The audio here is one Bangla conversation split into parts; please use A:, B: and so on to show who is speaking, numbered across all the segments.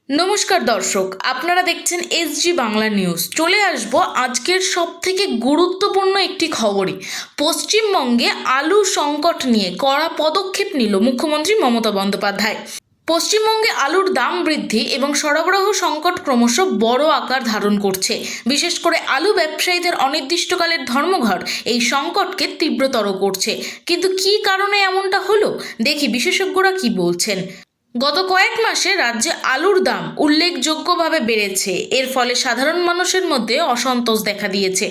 A: নমস্কার দর্শক, আপনারা দেখছেন এসজি বাংলা নিউজ। চলে আসব আজকের সবথেকে গুরুত্বপূর্ণ একটি খবরে। পশ্চিমবঙ্গে আলু সংকট নিয়ে কড়া পদক্ষেপ নিল মুখ্যমন্ত্রী মমতা বন্দ্যোপাধ্যায়। পশ্চিমবঙ্গে আলুর দাম বৃদ্ধি এবং সরবরাহ সংকট ক্রমশ বড় আকার ধারণ করছে। বিশেষ করে আলু ব্যবসায়ীদের অনির্দিষ্টকালের ধর্মঘট এই সংকটকে তীব্রতর করছে। কিন্তু কী কারণে এমনটা হলো, দেখি বিশেষজ্ঞরা কি বলছেন। গত কয়েক মাসে রাজ্যে আলুর দাম উল্লেখযোগ্যভাবে বেড়েছে। এর ফলে সাধারণ মানুষের মধ্যে অসন্তোষ দেখা দিয়েছে।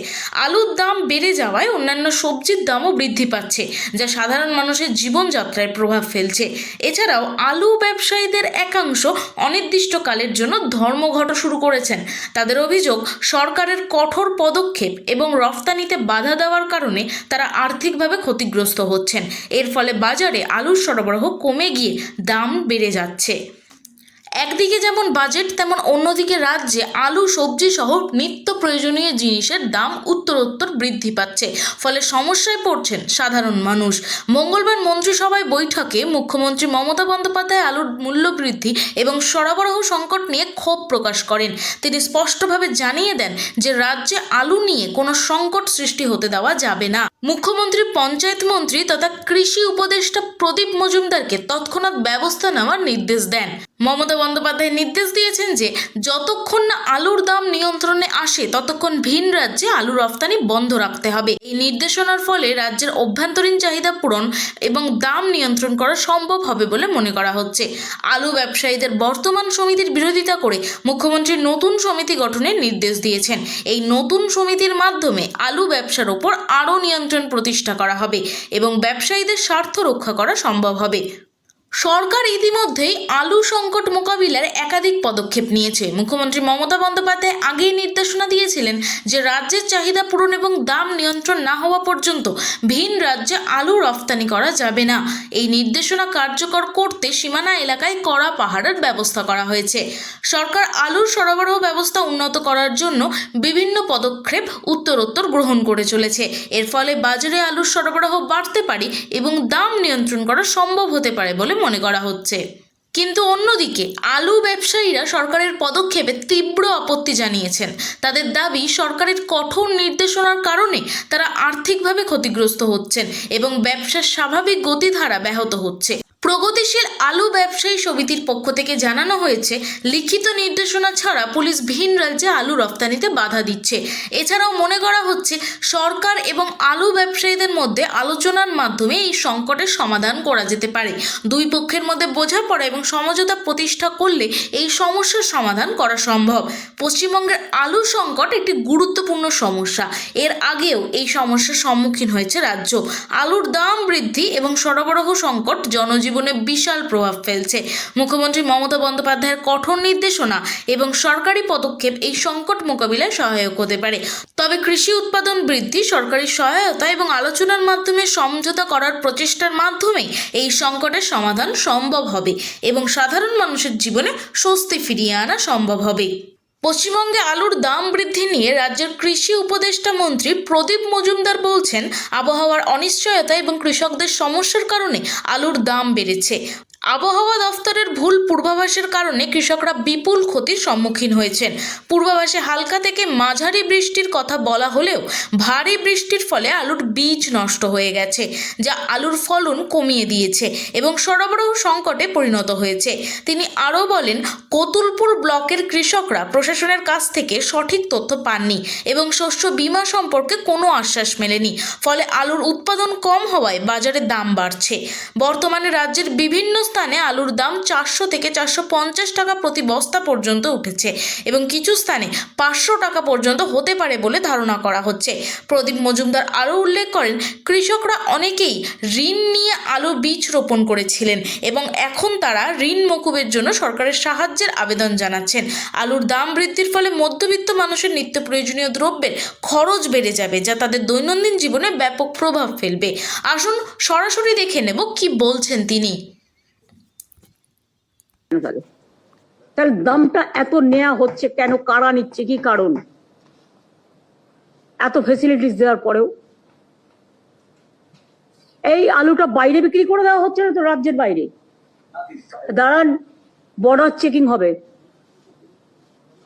A: আলুর দাম বেড়ে যাওয়ায় অন্যান্য সবজির দামও বৃদ্ধি পাচ্ছে, যা সাধারণ মানুষের জীবনযাত্রায় প্রভাব ফেলছে। এছাড়াও আলু ব্যবসায়ীদের একাংশ অনির্দিষ্টকালের জন্য ধর্মঘট শুরু করেছেন। তাদের অভিযোগ, সরকারের কঠোর পদক্ষেপ এবং রফতানিতে বাধা দেওয়ার কারণে তারা আর্থিকভাবে ক্ষতিগ্রস্ত হচ্ছেন। এর ফলে বাজারে আলুর সরবরাহ কমে গিয়ে দাম বেড়ে যাচ্ছে। একদিকে যেমন বাজেট, তেমন অন্যদিকে রাজ্যে আলু, সবজি সহ নিত্য প্রয়োজনীয় জিনিসের দাম উত্তরোত্তর বৃদ্ধি পাচ্ছে। ফলে সমস্যায় পড়ছেন সাধারণ মানুষ। মঙ্গলবার মন্ত্রিসভায় বৈঠকে মুখ্যমন্ত্রী মমতা বন্দ্যোপাধ্যায় আলুর মূল্য বৃদ্ধি এবং সরবরাহ সংকট নিয়ে ক্ষোভ প্রকাশ করেন। তিনি স্পষ্টভাবে জানিয়ে দেন যে রাজ্যে আলু নিয়ে কোনো সংকট সৃষ্টি হতে দেওয়া যাবে না। মুখ্যমন্ত্রী পঞ্চায়েত মন্ত্রী তথা কৃষি উপদেষ্টা প্রদীপ মজুমদারকে তৎক্ষণাৎ ব্যবস্থা নেওয়ার নির্দেশ দেন। মমতা বন্দ্যোপাধ্যায় নির্দেশ দিয়েছেন যে যতক্ষণ না আলুর দাম নিয়ন্ত্রণে আসে ততক্ষণ ভিন রাজ্যে আলু রফতানি বন্ধ রাখতে হবে। এই নির্দেশনার ফলে রাজ্যের অভ্যন্তরীণ চাহিদা পূরণ এবং দাম নিয়ন্ত্রণ করা সম্ভব হবে বলে মনে করা হচ্ছে। আলু ব্যবসায়ীদের বর্তমান সমিতির বিরোধিতা করে মুখ্যমন্ত্রী নতুন সমিতি গঠনের নির্দেশ দিয়েছেন। এই নতুন সমিতির মাধ্যমে আলু ব্যবসার ওপর আরও নিয়ন্ত্রণ প্রতিষ্ঠা করা হবে এবং ব্যবসায়ীদের স্বার্থ রক্ষা করা সম্ভব হবে। সরকার ইতিমধ্যেই আলু সংকট মোকাবিলার একাধিক পদক্ষেপ নিয়েছে। মুখ্যমন্ত্রী মমতা বন্দ্যোপাধ্যায় আগেই নির্দেশনা দিয়েছিলেন যে রাজ্যের চাহিদা পূরণ এবং দাম নিয়ন্ত্রণ না হওয়া পর্যন্ত ভিন রাজ্যে আলু রফতানি করা যাবে না। এই নির্দেশনা কার্যকর করতে সীমানা এলাকায় কড়া পাহারার ব্যবস্থা করা হয়েছে। সরকার আলুর সরবরাহ ব্যবস্থা উন্নত করার জন্য বিভিন্ন পদক্ষেপ উত্তরোত্তর গ্রহণ করে চলেছে। এর ফলে বাজারে আলুর সরবরাহ বাড়তে পারে এবং দাম নিয়ন্ত্রণ করা সম্ভব হতে পারে বলে মনে করা হচ্ছে। কিন্তু অন্যদিকে আলু ব্যবসায়ীরা সরকারের পদক্ষেপে তীব্র আপত্তি জানিয়েছেন। তাদের দাবি, সরকারের কঠোর নির্দেশনার কারণে তারা আর্থিকভাবে ক্ষতিগ্রস্ত হচ্ছেন এবং ব্যবসার স্বাভাবিক গতিধারা ব্যাহত হচ্ছে। প্রগতিশীল আলু ব্যবসায়ী সমিতির পক্ষ থেকে জানানো হয়েছে, লিখিত নির্দেশনা ছাড়া পুলিশ ভিন রাজ্যে আলু রফতানিতে বাধা দিচ্ছে। এছাড়াও মনে করা হচ্ছে সরকার এবং আলু ব্যবসায়ীদের মধ্যে আলোচনার মাধ্যমে এই সংকটের সমাধান করা যেতে পারে। দুই পক্ষের মধ্যে বোঝাপড়া এবং সমঝোতা প্রতিষ্ঠা করলে এই সমস্যার সমাধান করা সম্ভব। পশ্চিমবঙ্গের আলু সংকট একটি গুরুত্বপূর্ণ সমস্যা। এর আগেও এই সমস্যার সম্মুখীন হয়েছে রাজ্য। আলুর দাম বৃদ্ধি এবং সরবরাহ সংকট জনজীবনে বিশাল প্রভাব ফেলছে। মুখ্যমন্ত্রী মমতা বন্দ্যোপাধ্যায়ের কঠোর নির্দেশনা এবং সরকারি পদক্ষেপ এই সংকট মোকাবিলায় সহায়ক হতে পারে। তবে কৃষি উৎপাদন বৃদ্ধি, সরকারি সহায়তা এবং আলোচনার মাধ্যমে সমঝোতা করার প্রচেষ্টার মাধ্যমে এই সংকটের সমাধান সম্ভব হবে এবং সাধারণ মানুষের জীবনে স্বস্তি ফিরিয়ে আনা সম্ভব হবে। পশ্চিমবঙ্গে আলুর দাম বৃদ্ধি নিয়ে রাজ্যের কৃষি উপদেষ্টা মন্ত্রী প্রদীপ মজুমদার বলছেন, আবহাওয়ার অনিশ্চয়তা এবং কৃষকদের সমস্যার কারণে আলুর দাম বেড়েছে। আবহাওয়া দফতরের ভুল পূর্বাভাসের কারণে কৃষকরা বিপুল ক্ষতির সম্মুখীন হয়েছেন। পূর্বাভাসে হালকা থেকে মাঝারি বৃষ্টির কথা বলা হলেও ভারী বৃষ্টির ফলে আলুর বীজ নষ্ট হয়ে গেছে, যা আলুর ফলন কমিয়ে দিয়েছে এবং সরবরাহ সংকটে পরিণত হয়েছে। তিনি আরও বলেন, কতুলপুর ব্লকের কৃষকরা প্রশাসনের কাছ থেকে সঠিক তথ্য পাননি এবং শস্য বীমা সম্পর্কে কোনো আশ্বাস মেলেনি। ফলে আলুর উৎপাদন কম হওয়ায় বাজারে দাম বাড়ছে। বর্তমানে রাজ্যের বিভিন্ন স্থানে আলুর দাম 400 থেকে 450 টাকা প্রতি বস্তা পর্যন্ত উঠেছে এবং কিছু স্থানে 500 টাকা পর্যন্ত হতে পারে বলে ধারণা করা হচ্ছে। প্রদীপ মজুমদার আরও উল্লেখ করেন, কৃষকরা অনেকেই ঋণ নিয়ে আলু বীজ রোপণ করেছিলেন এবং এখন তারা ঋণ মকুবের জন্য সরকারের সাহায্যের আবেদন জানাচ্ছেন। আলুর দাম বৃদ্ধির ফলে মধ্যবিত্ত মানুষের নিত্য প্রয়োজনীয় দ্রব্যের খরচ বেড়ে যাবে, যা তাদের দৈনন্দিন জীবনে ব্যাপক প্রভাব ফেলবে। আসুন সরাসরি দেখে নেব কি বলছেন তিনি।
B: তাহলে দামটা এত নেওয়া হচ্ছে কেন? কারা নিচ্ছে? কি কারণ? এত ফেসিলিটিস দেওয়ার পরেও এই আলুটা বাইরে বিক্রি করে দেওয়া হচ্ছে না তো, রাজ্যের বাইরে। দাঁড়ান, বর্ডার চেকিং হবে,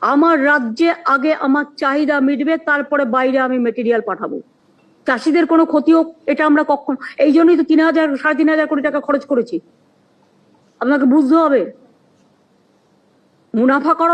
B: আমার রাজ্যে আগে আমার চাহিদা মিটবে, তারপরে বাইরে আমি মেটেরিয়াল পাঠাবো। চাষিদের কোনো ক্ষতি হোক এটা আমরা কখন, এই জন্যই তো 3,000 কোটি টাকা খরচ করেছি। আপনাকে বুঝতে হবে মুনাফা করা